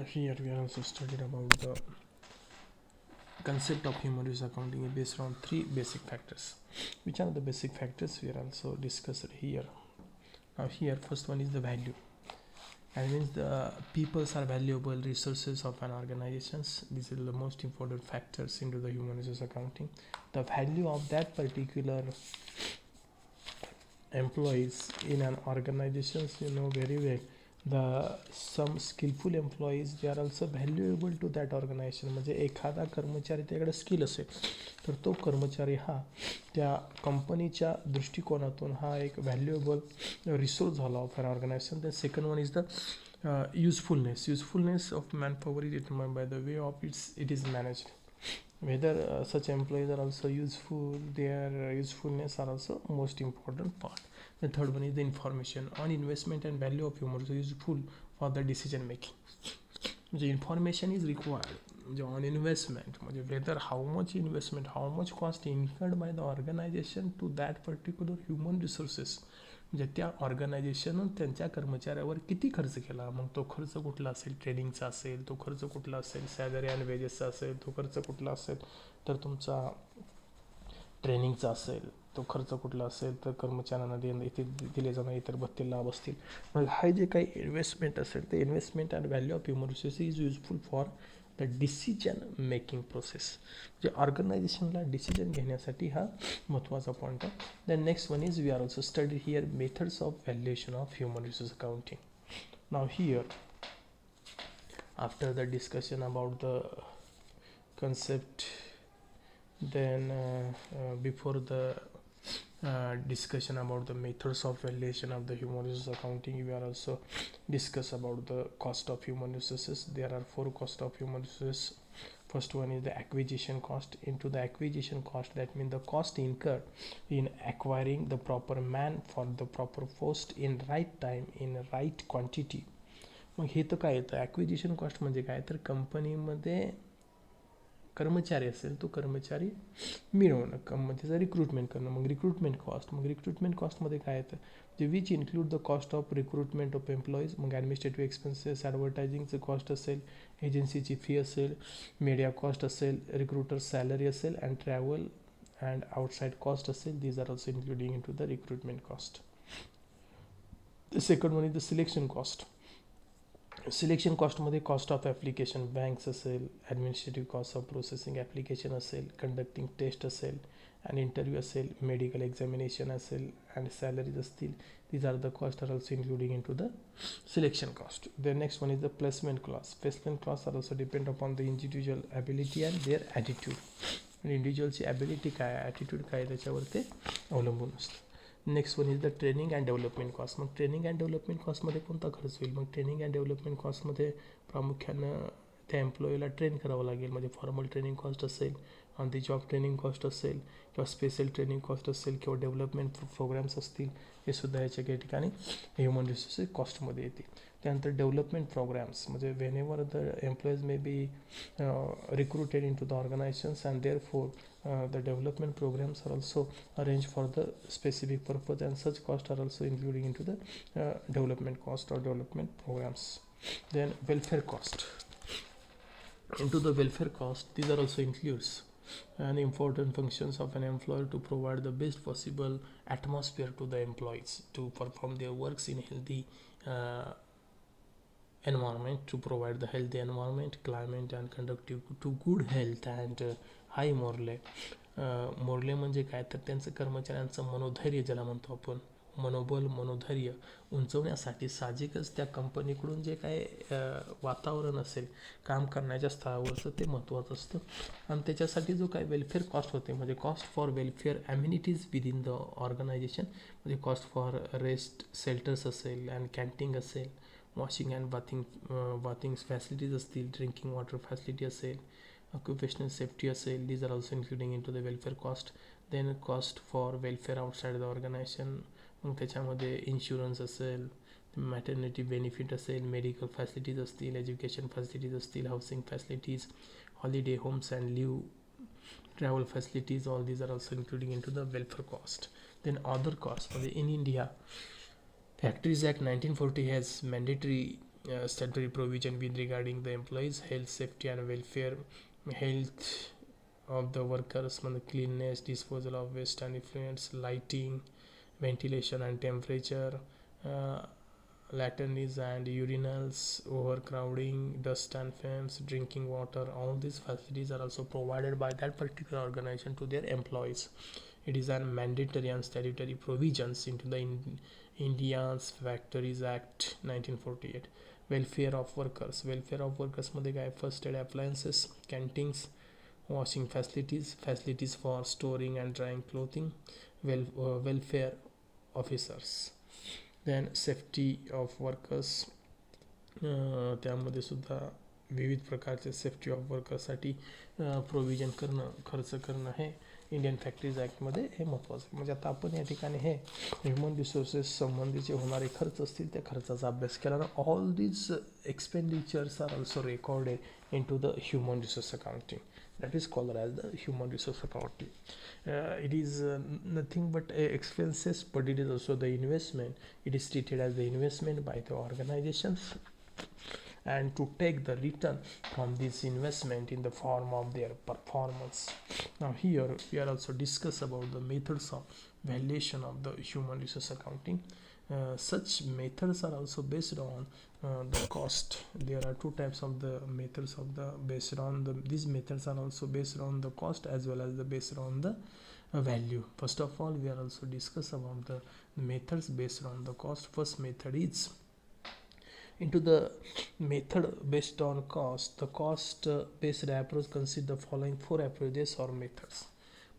Here we are also studied about the concept of human resource accounting is based on three basic factors. Which are the basic factors we are also discussed here. Now here first one is the value. And means the peoples are valuable resources of an organizations. These are the most important factors into the human resource accounting. The value of that particular employees in an organizations, you know very well, the some skillful employees they are also valuable to that organization. म्हणजे एखादा कर्मचारी त्याकडे skill असेल तर तो कर्मचारी हा त्या कंपनीच्या दृष्टिकोनातून हा एक व्हॅल्युएबल रिसोर्स झाला of an organisation. The second one is the usefulness of manpower is determined by the way of it is managed, whether such employees are also useful, their usefulness are also most important part. The third one is the information on investment and value of human resource useful for the decision making. The information is required on investment, whether how much investment, how much cost incurred by the organization to that particular human resources. म्हणजे त्या ऑर्गनायझेशननं त्यांच्या कर्मचाऱ्यावर किती खर्च केला, मग तो खर्च कुठला असेल, ट्रेनिंगचा असेल, तो खर्च कुठला असेल, सॅलरी अँड वेजेसचा असेल, तो खर्च कुठला असेल, तर तुमचा ट्रेनिंगचा असेल, तो खर्च कुठला असेल, तर कर्मचाऱ्यांना इथे दिले जाणारे इतर भत्ते लाभ असतील. मग हा जे काही इन्व्हेस्टमेंट असेल ते investment and value of human resources is useful for the decision making process. म्हणजे ऑर्गनायझेशनला डिसिजन घेण्यासाठी हा महत्त्वाचा पॉईंट आहे. Then next one is we are also studied here methods of valuation of human resource accounting. Now here, after the discussion about the concept, then before the discussion about the methods of valuation of the human resource accounting, we are also discuss about the cost of human resources. There are four cost of human resources. First one is the acquisition cost. Into the acquisition cost, that means the cost incurred in acquiring the proper man for the proper post in right time in right quantity. मग हे तर काय येतं, acquisition cost म्हणजे काय, तर कंपनीमध्ये कर्मचारी असेल तो कर्मचारी मिळवणं, त्याचं रिक्रुटमेंट करणं. मग रिक्रुटमेंट कॉस्टमध्ये काय येतं, जे which include the cost of recruitment of employees. मग ॲडमिनिस्ट्रेटिव्ह एक्सपेन्सेस, ॲडव्हर्टायझिंगचं कॉस्ट असेल, एजन्सीची फी असेल, मीडिया कॉस्ट असेल, रिक्रुटर सॅलरी असेल, and travel and outside cost असेल. These are also including in to the recruitment cost. The second one is the selection cost. Selection कॉस्टमध्ये cost of application banks असेल, administrative cost of processing application असेल, conducting test असेल and interview असेल, medical examination असेल and salaries असतील. these are the costs are also including into the selection cost. The next one is the placement cost. Placement costs are also depend upon the individual ability and their attitude. इंडिव्हिज्युअलची ability काय आहे, attitude काय आहे, त्याच्यावर ते अवलंबून असतं. Next one is the training and development cost. मग ट्रेनिंग अँड डेव्हलपमेंट कॉस्टमध्ये कोणता खर्च होईल, मग ट्रेनिंग अँड डेव्हलपमेंट कॉस्टमध्ये प्रामुख्यानं त्या एम्प्लॉईला ट्रेन करावं लागेल. म्हणजे फॉर्मल ट्रेनिंग कॉस्ट असेल, on the job training cost असेल, किंवा स्पेशल ट्रेनिंग कॉस्ट असेल, किंवा डेव्हलपमेंट प्रोग्राम्स असतील, हे सुद्धा याच्या काही ठिकाणी ह्युमन रिसोर्सेस कॉस्टमध्ये येतील. त्यानंतर डेव्हलपमेंट प्रोग्राम्स म्हणजे whenever the employees may be recruited in to the organisations and therefore the development programs are also arranged for the specific purpose, and such costs are also including into the development cost or development programs. Then welfare cost. Into the welfare cost, these are also includes and important functions of an employer to provide the best possible atmosphere to the employees to perform their works in healthy environment, to provide the healthy environment, climate and conducive to good health and hi Morley. Morley म्हणजे काय, तर त्यांचं कर्मचाऱ्यांचं मनोधैर्य ज्याला म्हणतो आपण, मनोबल मनोधैर्य उंचवण्यासाठी साहजिकच त्या कंपनीकडून जे काय वातावरण असेल काम करण्याच्या स्थळावरचं ते महत्त्वाचं असतं. आणि त्याच्यासाठी जो काय वेलफेअर कॉस्ट होते, म्हणजे cost for welfare amenities within the organisation, म्हणजे कॉस्ट फॉर रेस्ट शेल्टर्स असेल अँड कॅन्टीन असेल, वॉशिंग अँड बाथिंग फॅसिलिटीज असतील, ड्रिंकिंग वॉटर फॅसिलिटी असेल, occupational safety असेल. these are also including into the welfare cost. then cost for welfare outside the organization, मग त्याच्यामध्ये insurance असेल, maternity benefit असेल, medical facilities असतील, education facilities असतील, housing facilities, holiday homes and leave, travel facilities, all these are also including into the welfare cost. then other cost म्हणजे in India Factories Act 1940 has mandatory statutory provision with regarding the employees health, safety and welfare, health of the workers, cleanness, disposal of waste and effluents, lighting, ventilation and temperature, uh, latrines and urinals, overcrowding, dust and fumes, drinking water. All these facilities are also provided by that particular organization to their employees. It is a mandatory and statutory provisions into the India's Factories Act 1948. Welfare of workers मध्ये काय first aid appliances, canteens, washing facilities for storing and drying clothing, welfare officers. Then safety of workers, त्यामध्ये सुद्धा विविध प्रकारचे safety of वर्कर्ससाठी provision करणं, खर्च करणं हे Indian factories ॲक्टमध्ये हे महत्त्वाचं आहे. म्हणजे आता आपण या ठिकाणी हे ह्युमन रिसोर्सेस संबंधी जे होणारे खर्च असतील त्या खर्चाचा अभ्यास केला ना. All these expenditures are also recorded in to the human resource accounting. That is called as the human resource accounting. It is nothing but expenses, but it is also the investment. It is treated as the investment by the organizations, and to take the return from this investment in the form of their performance. Now here we are also discuss about the methods of valuation of the human resource accounting. Such methods are also based on the cost. There are two types of the methods of the based on the these methods are also based on the cost as well as the based on the value. First of all, we are also discuss about the methods based on the cost. First method is into the method based on cost. The cost based approach consists the following four approaches or methods.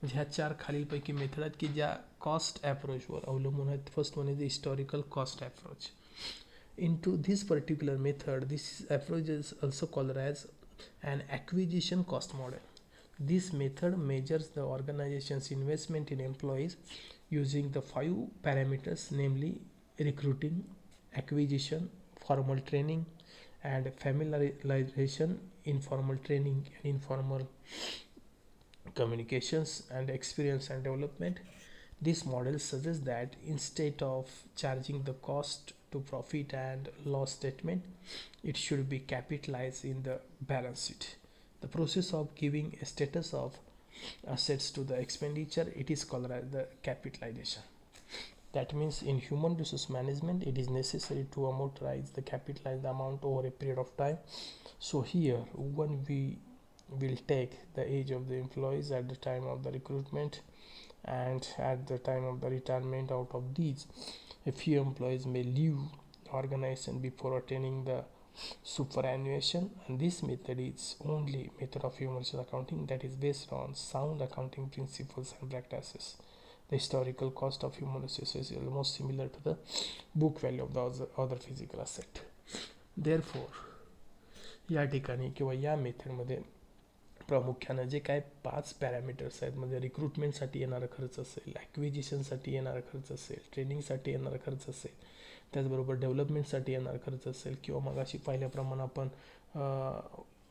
म्हणजे ह्या चार खालीलपैकी method आहेत की ज्या cost ॲप्रोचवर अवलंबून आहेत. First one is the historical cost approach. Into this particular method this approach is also called as an acquisition cost model. This method measures the organization's investment in employees using the 5 parameters, namely recruiting, acquisition, formal training, and familiarization, informal training, and informal communications, and experience and development. This model suggests that instead of charging the cost to profit and loss statement, it should be capitalized in the balance sheet. The process of giving a status of assets to the expenditure, it is called as the capitalization. That means in human resource management, it is necessary to amortize the capitalized amount over a period of time. So here, when we will take the age of the employees at the time of the recruitment and at the time of the retirement, out of these, a few employees may leave the organization before attaining the superannuation, and this method is only method of human resource accounting that is based on sound accounting principles and practices. The historical cost of human resources is almost similar to the book value of the other physical asset. Therefore, या ठिकाणी किंवा या मेथडमध्ये प्रामुख्यानं जे काय 5 parameters आहेत, म्हणजे रिक्रुटमेंटसाठी येणारा खर्च असेल, ॲक्विजिशनसाठी येणारा खर्च असेल, ट्रेनिंगसाठी येणारा खर्च असेल, त्याचबरोबर डेव्हलपमेंटसाठी येणारा खर्च असेल, किंवा मग अशी पाहिल्याप्रमाणे आपण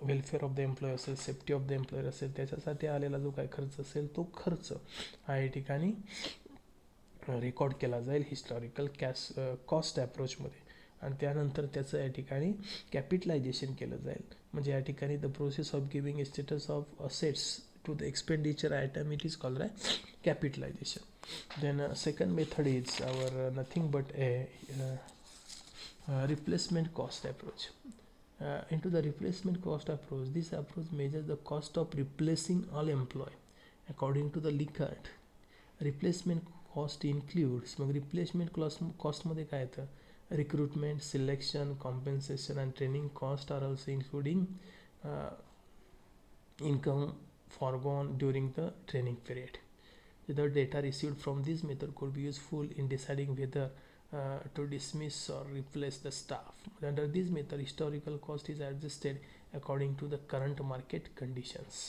वेलफेअर ऑफ द एम्प्लॉय असेल, सेफ्टी ऑफ द एम्प्लॉयर असेल, त्याच्यासाठी आलेला जो काय खर्च असेल तो खर्च हा या ठिकाणी रेकॉर्ड केला जाईल हिस्टॉरिकल कॉस्ट ॲप्रोचमध्ये, आणि त्यानंतर त्याचं या ठिकाणी कॅपिटलायझेशन केलं जाईल. म्हणजे या ठिकाणी the process of giving a status of assets to the expenditure item, it is called as capitalisation. Then second method is our nothing but a replacement cost approach. Into the replacement cost approach, this approach measures the cost of replacing all employee according to the Likert. Replacement cost includes, mug replacement cost मध्ये काय येतं, recruitment, selection, compensation and training cost are also including income foregone during the training period. The data received from this method could be useful in deciding whether to dismiss or replace the staff. Under this method, historical cost is adjusted according to the current market conditions.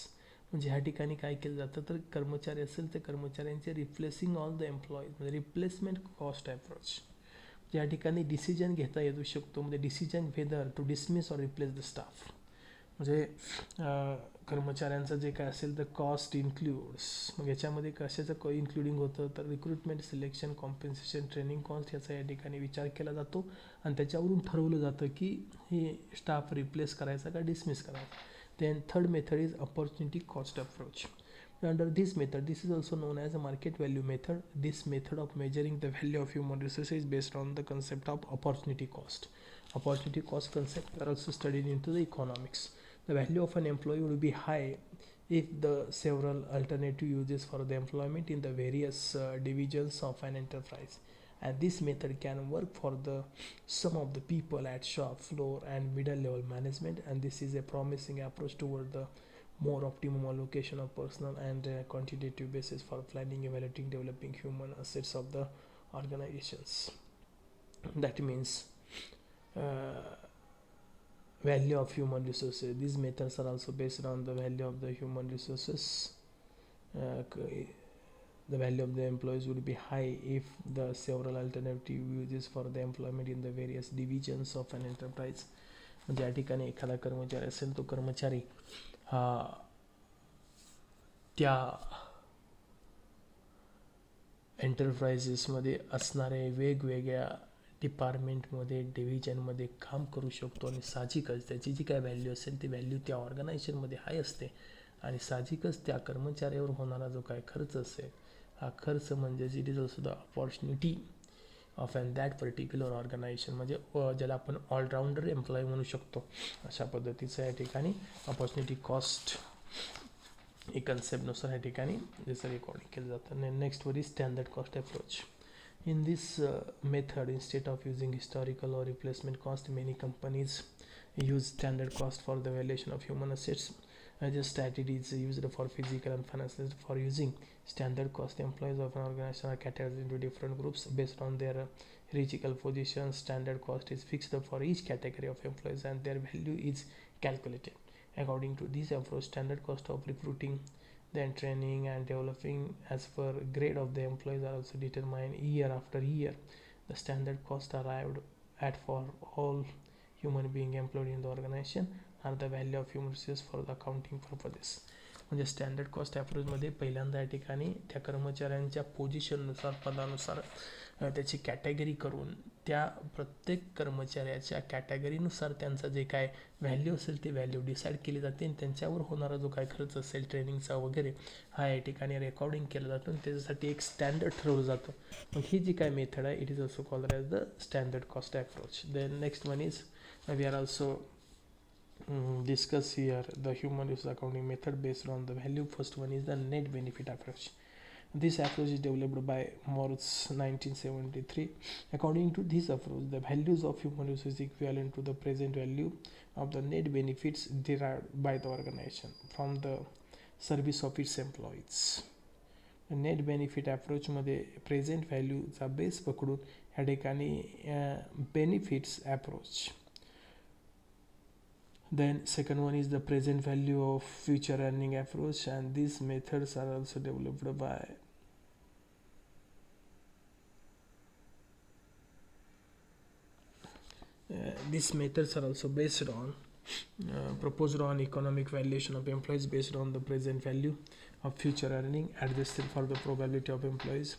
म्हणजे ह्या ठिकाणी काय केलं जातं, तर कर्मचारी असेल तर कर्मचाऱ्यांचे रिप्लेसिंग ऑल द एम्प्लॉईज, म्हणजे रिप्लेसमेंट कॉस्ट ॲप्रोच. या ठिकाणी डिसिजन घेता येऊ शकतो, म्हणजे डिसिजन वेदर टू डिसमिस और रिप्लेस द स्टाफ. म्हणजे कर्मचाऱ्यांचं जे काय असेल तर कॉस्ट इन्क्लूड्स, मग याच्यामध्ये कशाचं इन्क्लुडिंग होतं तर recruitment, selection, compensation, training cost याचा या ठिकाणी विचार केला जातो आणि त्याच्यावरून ठरवलं जातं की हे स्टाफ रिप्लेस करायचा का डिसमिस करायचा. Then third method is opportunity cost approach. Under this method, this is also known as a market value method. This method of measuring the value of human resources is based on the concept of opportunity cost. Opportunity cost concept are also studied into the economics. The value of an employee will be high if the several alternative uses for the employment in the various divisions of an enterprise. And this method can work for the some of the people at shop floor and middle level management, and this is a promising approach toward the more optimum allocation of personal and quantitative basis for planning, evaluating, developing human assets of the organizations. That means value of human resources. These methods are also based on the value of the human resources. Uh, the value of the employees would be high if the several alternative uses for the employment in the various divisions of an enterprise. म्हणजे या ठिकाणी एखादा कर्मचारी असेल तो कर्मचारी हा त्या एंटरप्राइजेसमध्ये असणारे वेगवेगळ्या डिपार्टमेंटमध्ये डिव्हिजनमध्ये काम करू शकतो आणि साहजिकच त्याची जी काय व्हॅल्यू असेल ती व्हॅल्यू त्या ऑर्गनायझेशनमध्ये हाय असते आणि साहजिकच त्या कर्मचाऱ्यावर होणारा जो काय खर्च असेल हा खर्च म्हणजेच it is also the opportunity of and that particular organisation. म्हणजे ज्याला आपण ऑलराऊंडर एम्प्लॉय म्हणू शकतो अशा पद्धतीचं या ठिकाणी अपॉर्च्युनिटी कॉस्ट ही कन्सेप्टनुसार या ठिकाणी जसं रेकॉर्डिंग केलं जातं. Next were is standard cost approach. In this method, instead of using historical or replacement cost, many companies use standard cost for the valuation of human assets. Just strategy is used for physical and financial. For using standard cost, employees of an organization are categorized into different groups based on their hierarchical position. Standard cost is fixed for each category of employees and their value is calculated. According to this approach, standard cost of recruiting, then training and developing as per grade of the employees are also determined year after year. The standard cost arrived at for all human being employed in the organization are the value of human resources for the accounting purposes. म्हणजे standard cost ॲप्रोचमध्ये पहिल्यांदा या ठिकाणी त्या कर्मचाऱ्यांच्या पोझिशननुसार पदानुसार त्याची category करून त्या प्रत्येक कर्मचाऱ्याच्या कॅटेगरीनुसार त्यांचं जे काय व्हॅल्यू असेल ते व्हॅल्यू डिसाईड केली जाते आणि त्यांच्यावर होणारा जो काय खर्च असेल ट्रेनिंगचा वगैरे हा या ठिकाणी रेकॉर्डिंग केलं जातं आणि त्याच्यासाठी एक स्टँडर्ड ठरवलं जातं. मग ही जी काय मेथड आहे it is also called as the standard cost approach. Then next one is we are also discuss here the human resource accounting method based on the value. First one is the net benefit approach. This approach is developed by Morse 1973. According to this approach, the values of human resources is equivalent to the present value of the net benefits derived by the organization from the service of its employees. Net benefit अप्रोचमध्ये present व्हॅल्यूचा base पकडून ह्या ठिकाणी benefits approach. Then second one is the present value of future earning approach, and these methods are also developed by these methods are also based on proposed on economic valuation of employees based on the present value of future earning adjusted for the probability of employees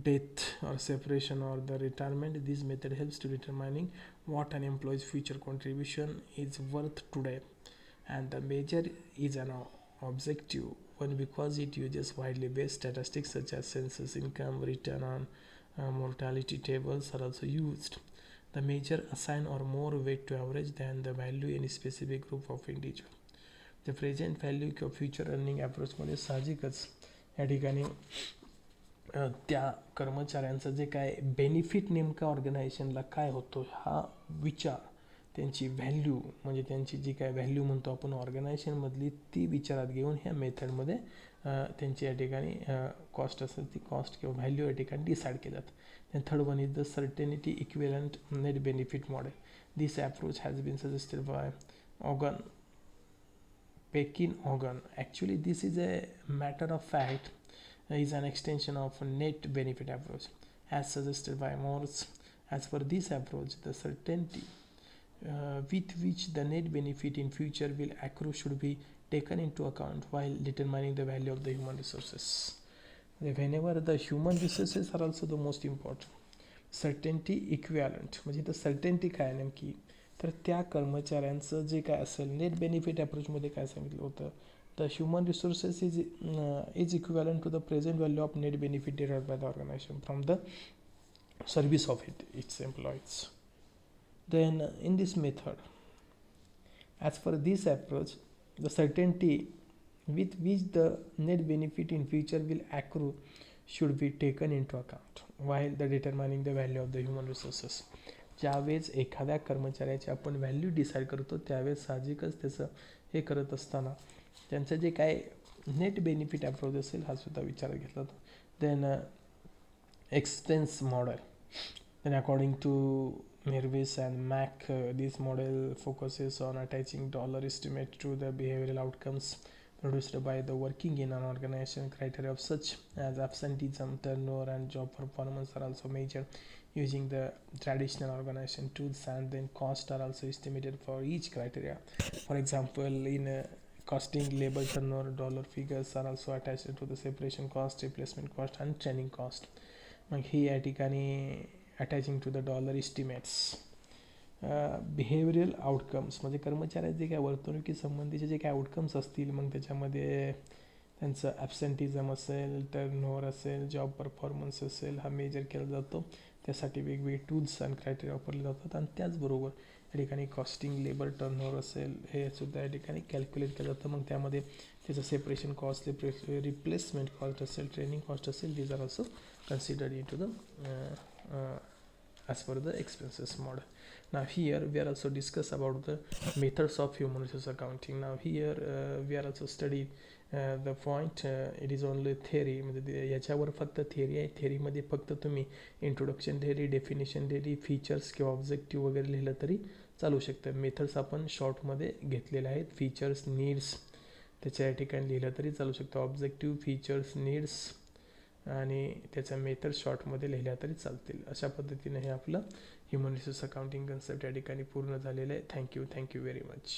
death or separation or the retirement. This method helps to determining what an employee's future contribution is worth today, and the measure is an objective one because it uses widely based statistics such as census income, return on mortality tables are also used. The measure assign or more weight to average than the value in a specific group of individual. The present value of future earning approach मध्ये साहजिकच या ठिकाणी त्या कर्मचाऱ्यांचं जे काय benefit नेमका ऑर्गनायझेशनला काय होतो हा विचार त्यांची व्हॅल्यू म्हणजे त्यांची जी काय व्हॅल्यू म्हणतो आपण ऑर्गनायझेशनमधली ती विचारात घेऊन ह्या मेथडमध्ये त्यांची या ठिकाणी कॉस्ट असेल ती कॉस्ट किंवा व्हॅल्यू या ठिकाणी डिसाईड केली जातात. then third one is the certainty equivalent net benefit model. This approach has been suggested by Organ Pekin Organ. Actually this is a matter of fact is an extension of a net benefit approach as suggested by Morse. As per this approach, the certainty with which the net benefit in future will accrue should be taken into account while determining the value of the human resources. Whenever the human resources are also the most important. Certainty equivalent म्हणजे इथं certainty काय आहे नेमकी, तर त्या कर्मचाऱ्यांचं जे काय असेल नेट बेनिफिट अप्रोचमध्ये काय सांगितलं होतं, the human resources is equivalent to the present value of net benefit derived by the organisation from the service of its employees. Then in this method, as per this approach, the certainty with which the net benefit in future will accrue should be taken into account while the determining the value of the human resources. ज्यावेळेस एखाद्या कर्मचाऱ्याची आपण value decide करतो त्यावेळेस साहजिकच त्याचं हे करत असताना त्यांचं जे काय नेट बेनिफिट अप्रोच असेल हा सुद्धा विचारात घेतला जातो. Then expense model. Then according to Mirvis and Mack, this model focuses on attaching dollar estimate to the behavioral outcomes produced by the working in an organization. Criteria of such as absenteeism, turnover and job performance are also measured using the traditional organization tools, and then costs are also estimated for each criteria. For example, in costing labor turnover, dollar figures are also attached to the separation cost, replacement cost and training cost. मग ही या ठिकाणी attaching to the dollar estimates. Behavioural outcomes म्हणजे कर्मचाऱ्याचे जे काय वर्तणुकी संबंधीचे जे काय outcomes असतील, मग त्याच्यामध्ये त्यांचं ॲबसेंटिझम असेल, टर्नओव्हर असेल, जॉब परफॉर्मन्स असेल, हा मेजर केला जातो. त्यासाठी वेगवेगळे टूल्स आणि क्रायटेरिया वापरले जातात. आणि त्याचबरोबर या ठिकाणी कॉस्टिंग लेबर टर्नओव्हर असेल हे सुद्धा या ठिकाणी कॅल्क्युलेट केलं जातं. मग त्यामध्ये त्याचं सेपरेशन कॉस्ट, रिप्लेसमेंट कॉस्ट असेल, ट्रेनिंग कॉस्ट असेल, these are also considered into the as per the expenses model. Now here we are also discuss about the methods of human resource accounting. Now here we are also studied the point it is only theory, म्हणजे याच्यावर फक्त theory आहे. theoryमध्ये फक्त तुम्ही introduction theory, definition theory, features किंवा objective वगैरे लिहिलं तरी चालू शकतं. मेथड्स आपण शॉर्टमध्ये घेतलेले आहेत. फीचर्स, नीड्स त्याच्या ठिकाणी लिहिलं तरी चालू शकतं. ऑब्जेक्टिव्ह, फीचर्स, नीड्स आणि त्याच्या मेथड शॉर्टमध्ये लिहिल्या तरी चालतील. अशा पद्धतीने हे आपलं ह्युमन रिसोर्स अकाउंटिंग कन्सेप्ट या ठिकाणी पूर्ण झालेलं आहे. Thank you very much.